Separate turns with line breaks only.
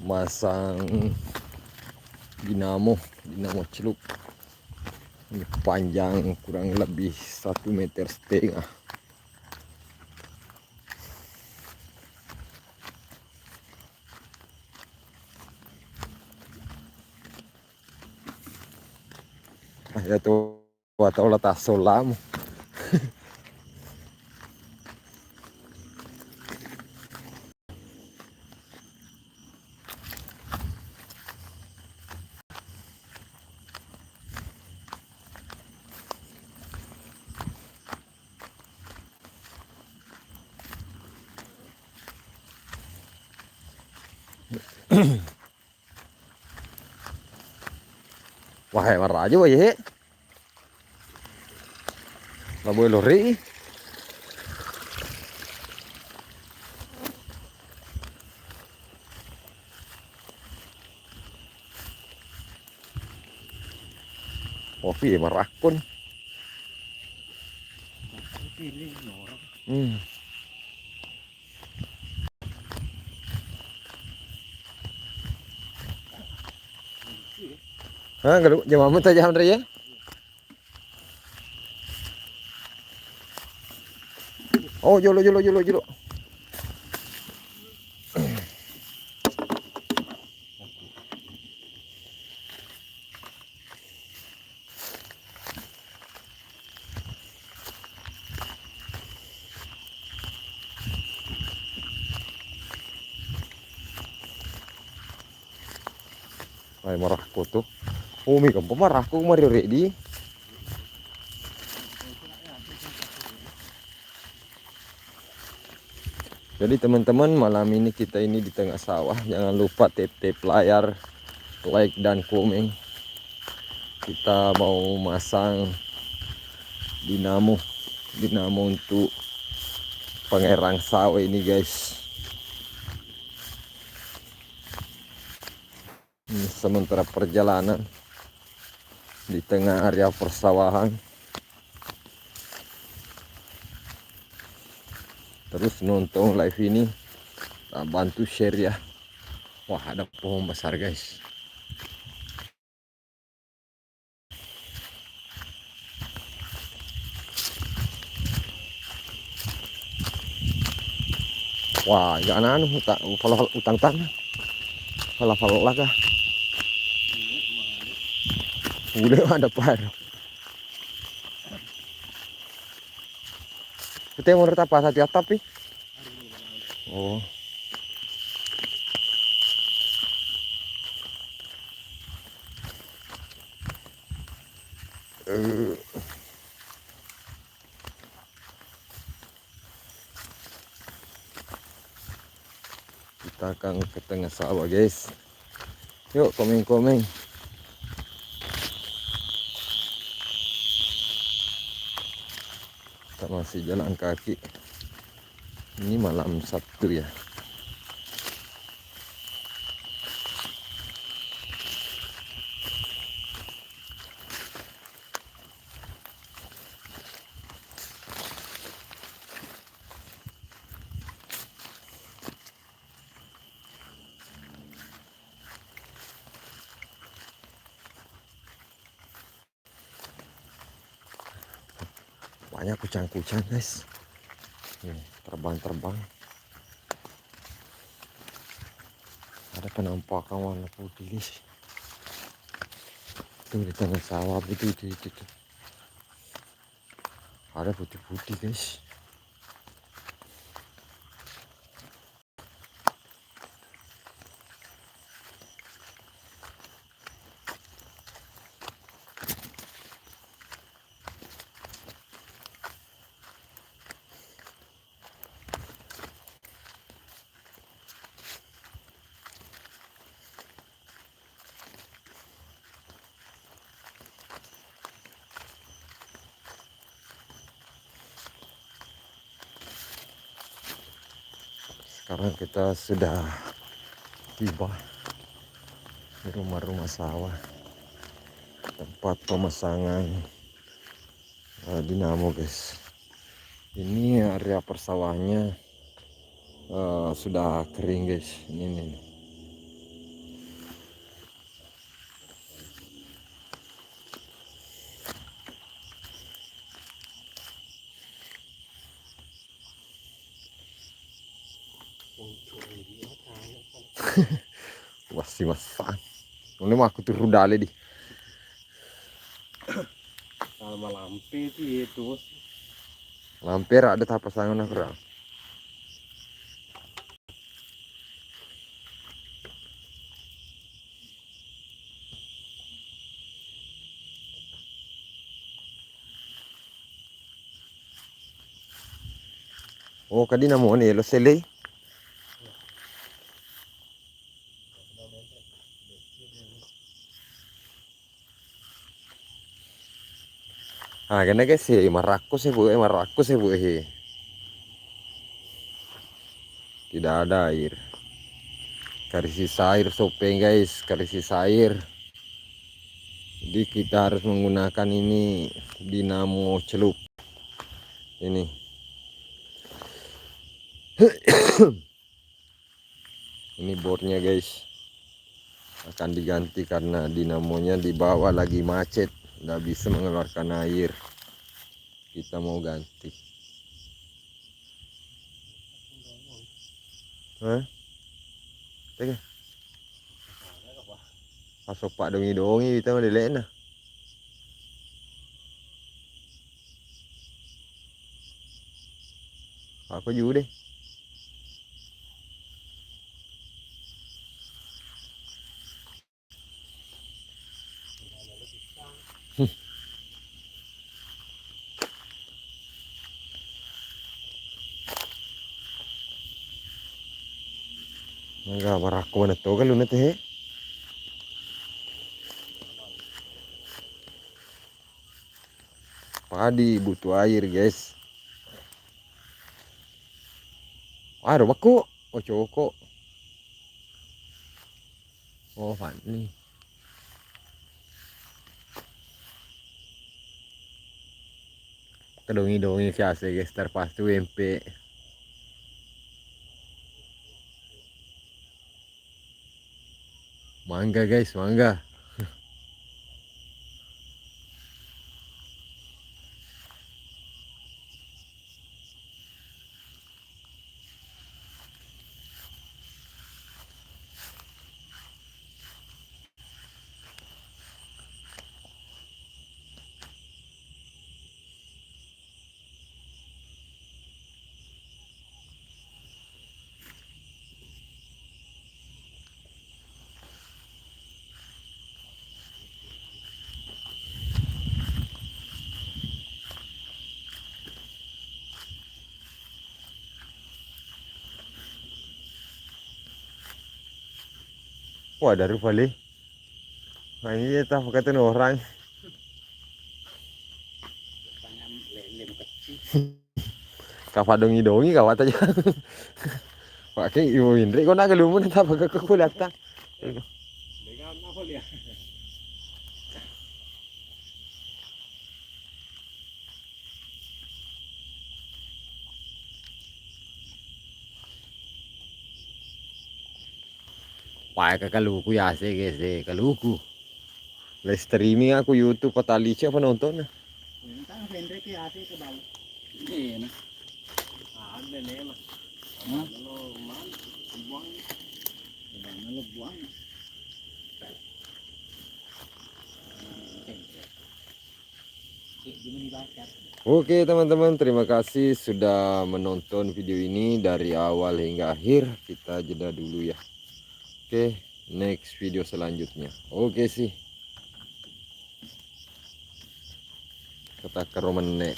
masang dinamo celup. Ini panjang kurang lebih 1,5 meter. Ya tuh atau letak solam. Wah, marah aja wah ya. Nggak boleh lori. Wah, marah akun. Hah, kalau jam amat aja Andre ya. Oh, jolo. Ay, marah ko to. Umi ka marah ko mari ready. Jadi teman-teman, malam ini kita ini di tengah sawah. Jangan lupa tap layar, like dan komen. Kita mau masang dinamo untuk pengerang sawah ini guys. Ini sementara perjalanan di tengah area persawahan. Terus nonton live ini, bantu share ya. Wah, ada pohon besar guys. Wah, jangan kalau utang tanah. Kalau laga. Udah ada par. Kita mau apa satu atap nih? Oh. Kita akan ke tengah sawah guys. Yuk komen. Kita masih jalan kaki. Ini malam Sabtu ya. Banyak kucang-kucang guys. Nih, terbang. Ada penampakan warna putih guys. Tuh di tengah sawah itu. Ada putih-putih guys. Sekarang kita sudah tiba di rumah sawah, tempat pemasangan dinamo guys. Ini area persawahnya sudah kering guys. Ini. Masih masak. Ini mah aku turun dale di.
Sama lampe sih itu.
Lampir ada tahap pasangan aku. Oh, kadi namo ni lo sele. Ah, kena guys sih marakus sih bu Tidak ada air. Krisis air sopeng guys, krisis air. Jadi kita harus menggunakan ini dinamo celup. Ini. Ini bornya guys. Akan diganti karena dinamonya di bawah lagi macet, nggak bisa mengeluarkan air. Kita mau ganti. Hah? Teka. Pasok pak dongi kita mah dilek na. Aku juga deh. Enggak baraku mana tuh kan lu teh. Padi butuh air guys. Aduh baku. Oh coko. Oh Fani. Kedongi biasa guys terpas tuh MP. Mangga guys, mangga. Wah dari Bali. Nah ini dia tahu kata orang. Kafa dongi kawat aja. Pakai ibu Indri kau nak kelumun tak pakai kulit tak. Pakai kaluku ya sih guys, kaluku. Live streaming aku YouTube patali siapa nonton?
Entah Hendrik ya sih ke bawah. Ini. Ada nih mah. Lo man buang. Gimana lo buang?
Oke teman-teman, terima kasih sudah menonton video ini dari awal hingga akhir. Kita jeda dulu ya. Oke, next video selanjutnya. Oke sih. Kata keromenek.